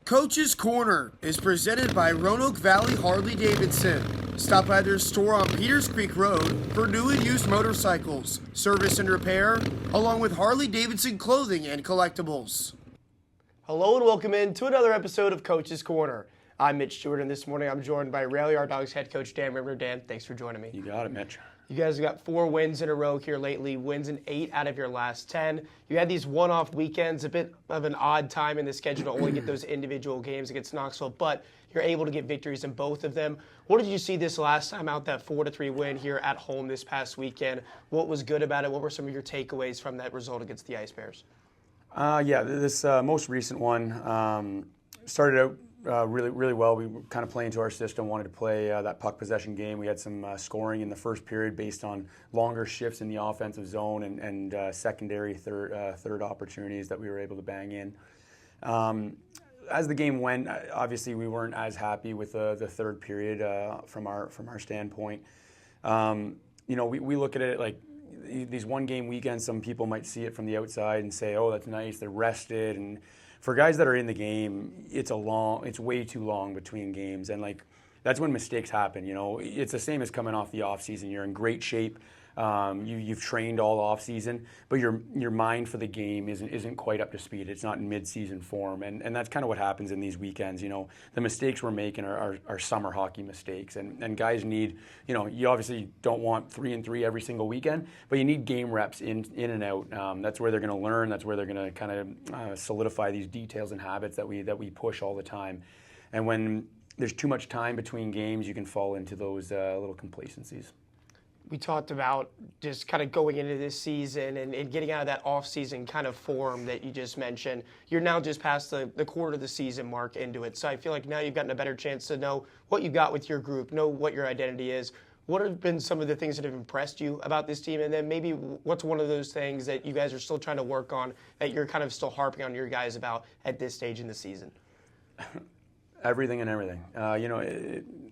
Coach's Corner is presented by Roanoke Valley Harley-Davidson. Stop by their store on Peters Creek Road for new and used motorcycles, service and repair, along with Harley-Davidson clothing and collectibles. Hello and welcome in to another episode of Coach's Corner. I'm Mitch, Stewart, and this morning I'm joined by Dawgs head coach Dan Bremner. Dan, thanks for joining me. You got it, Mitch. You guys have got 4 wins in a row here lately, wins in 8 out of your last 10. You had these one-off weekends, a bit of an odd time in the schedule to only get those individual games against Knoxville, but you're able to get victories in both of them. What did you see this last time out, that 4-3 win here at home this past weekend? What was good about it? What were some of your takeaways from that result against the Ice Bears? This most recent one started out really well. We were kind of playing to our system, wanted to play that puck possession game. We had some scoring in the first period based on longer shifts in the offensive zone and secondary third opportunities that we were able to bang in. As the game went, obviously we weren't as happy with the third period from our standpoint. We look at it like these one-game weekends. Some people might see it from the outside and say, "Oh, that's nice. They're rested." And for guys that are in the game, it's way too long between games, and that's when mistakes happen. It's the same as coming off the off season. You're in great shape. You've trained all off season, but your mind for the game isn't quite up to speed. It's not in mid-season form, and that's kind of what happens in these weekends. The mistakes we're making are summer hockey mistakes, and guys need. You obviously don't want 3-3 every single weekend, but you need game reps in and out. That's where they're going to learn. That's where they're going to kind of solidify these details and habits that we push all the time. And when there's too much time between games, you can fall into those little complacencies. We talked about just kind of going into this season and getting out of that off-season kind of form that you just mentioned. You're now just past the quarter of the season mark into it. So I feel like now you've gotten a better chance to know what you got with your group, know what your identity is. What have been some of the things that have impressed you about this team? And then maybe what's one of those things that you guys are still trying to work on that you're kind of still harping on your guys about at this stage in the season? Everything and everything.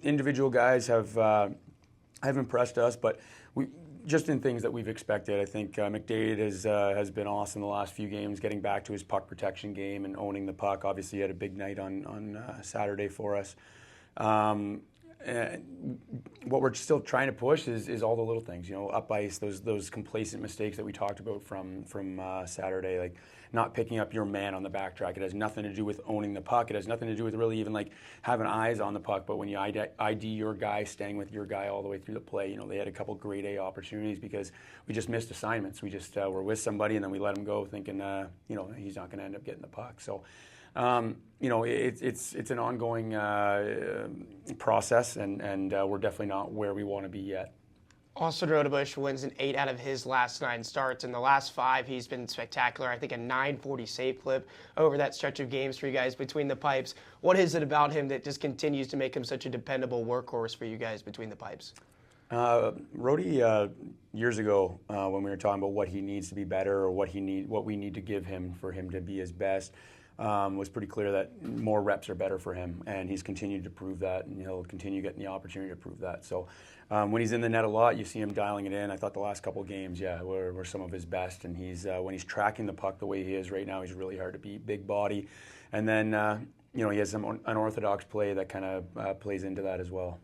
Individual guys have impressed us, but we just in things that we've expected. I think McDade has been awesome the last few games, getting back to his puck protection game and owning the puck. Obviously, he had a big night on Saturday for us. And what we're still trying to push is all the little things, up ice, those complacent mistakes that we talked about from Saturday, like not picking up your man on the backtrack. It has nothing to do with owning the puck. It has nothing to do with really even having eyes on the puck. But when you ID your guy, staying with your guy all the way through the play, they had a couple grade A opportunities because we just missed assignments. We just were with somebody and then we let him go thinking, he's not going to end up getting the puck. So. It's an ongoing process, and we're definitely not where we want to be yet. Austin Rodebush wins in 8 out of his last 9 starts. In the last 5, he's been spectacular. I think a .940 save clip over that stretch of games for you guys between the pipes. What is it about him that just continues to make him such a dependable workhorse for you guys between the pipes? Rhodey, years ago, when we were talking about what he needs to be better or what we need to give him for him to be his best, was pretty clear that more reps are better for him, and he's continued to prove that, and he'll continue getting the opportunity to prove that. So when he's in the net a lot, you see him dialing it in. I thought the last couple of games, were some of his best, and he's when he's tracking the puck the way he is right now, he's really hard to beat, big body. And then, he has some unorthodox play that kind of plays into that as well.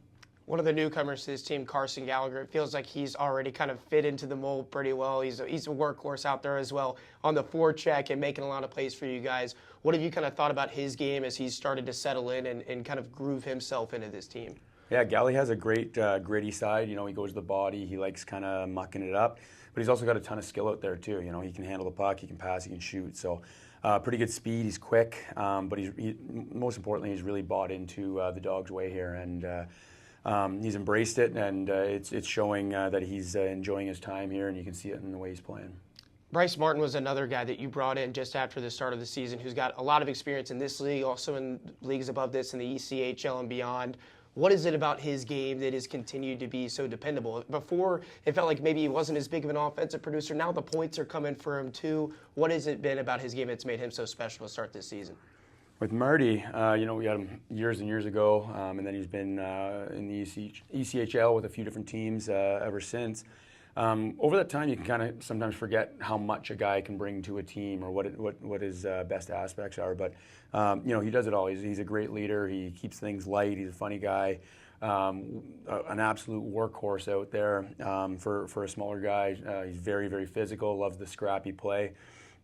One of the newcomers to his team, Carson Gallagher, it feels like he's already kind of fit into the mold pretty well. He's a workhorse out there as well on the forecheck and making a lot of plays for you guys. What have you kind of thought about his game as he's started to settle in and kind of groove himself into this team? Yeah, Gally has a great gritty side. He goes to the body. He likes kind of mucking it up. But he's also got a ton of skill out there, too. He can handle the puck. He can pass. He can shoot. So pretty good speed. He's quick. But most importantly, he's really bought into the Dawgs way here. And he's embraced it, and it's showing that he's enjoying his time here, and you can see it in the way he's playing. Bryce Martin was another guy that you brought in just after the start of the season who's got a lot of experience in this league, also in leagues above this, in the ECHL and beyond. What is it about his game that has continued to be so dependable? Before, it felt like maybe he wasn't as big of an offensive producer. Now the points are coming for him, too. What has it been about his game that's made him so special to start this season? With Marty, we had him years and years ago, and then he's been in the ECHL with a few different teams ever since. over that time, you can kind of sometimes forget how much a guy can bring to a team or what his best aspects are. But he does it all. He's a great leader. He keeps things light. He's a funny guy. An absolute workhorse out there for a smaller guy. He's very, very physical. Loves the scrappy play.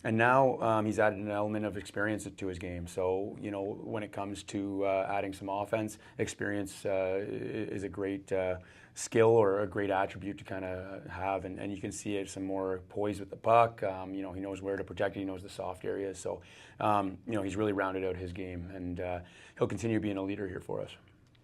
And now he's added an element of experience to his game. So, when it comes to adding some offense, experience is a great skill or a great attribute to kind of have. And you can see it some more poise with the puck. He knows where to protect it. He knows the soft areas. So, he's really rounded out his game. And he'll continue being a leader here for us.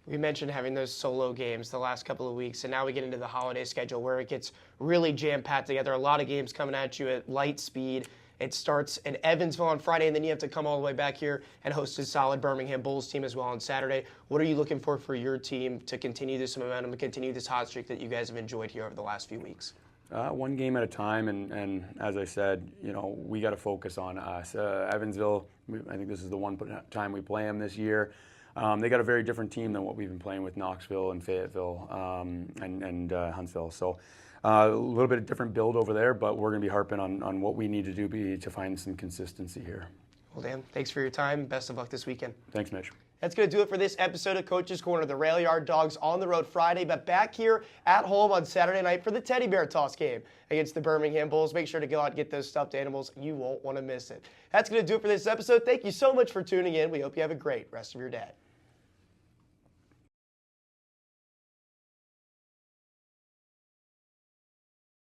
We mentioned having those solo games the last couple of weeks, and now we get into the holiday schedule where it gets really jam-packed together. A lot of games coming at you at light speed. It starts in Evansville on Friday, and then you have to come all the way back here and host a solid Birmingham Bulls team as well on Saturday. What are you looking for your team to continue this momentum and continue this hot streak that you guys have enjoyed here over the last few weeks? One game at a time, and as I said, we got to focus on us. Evansville, I think this is the one time we play them this year. They got a very different team than what we've been playing with Knoxville and Fayetteville and Huntsville. So a little bit of different build over there, but we're going to be harping on what we need to do to find some consistency here. Well, Dan, thanks for your time. Best of luck this weekend. Thanks, Mitch. That's going to do it for this episode of Coach's Corner. The Rail Yard Dogs on the road Friday, but back here at home on Saturday night for the Teddy Bear Toss game against the Birmingham Bulls. Make sure to go out and get those stuffed animals. You won't want to miss it. That's going to do it for this episode. Thank you so much for tuning in. We hope you have a great rest of your day.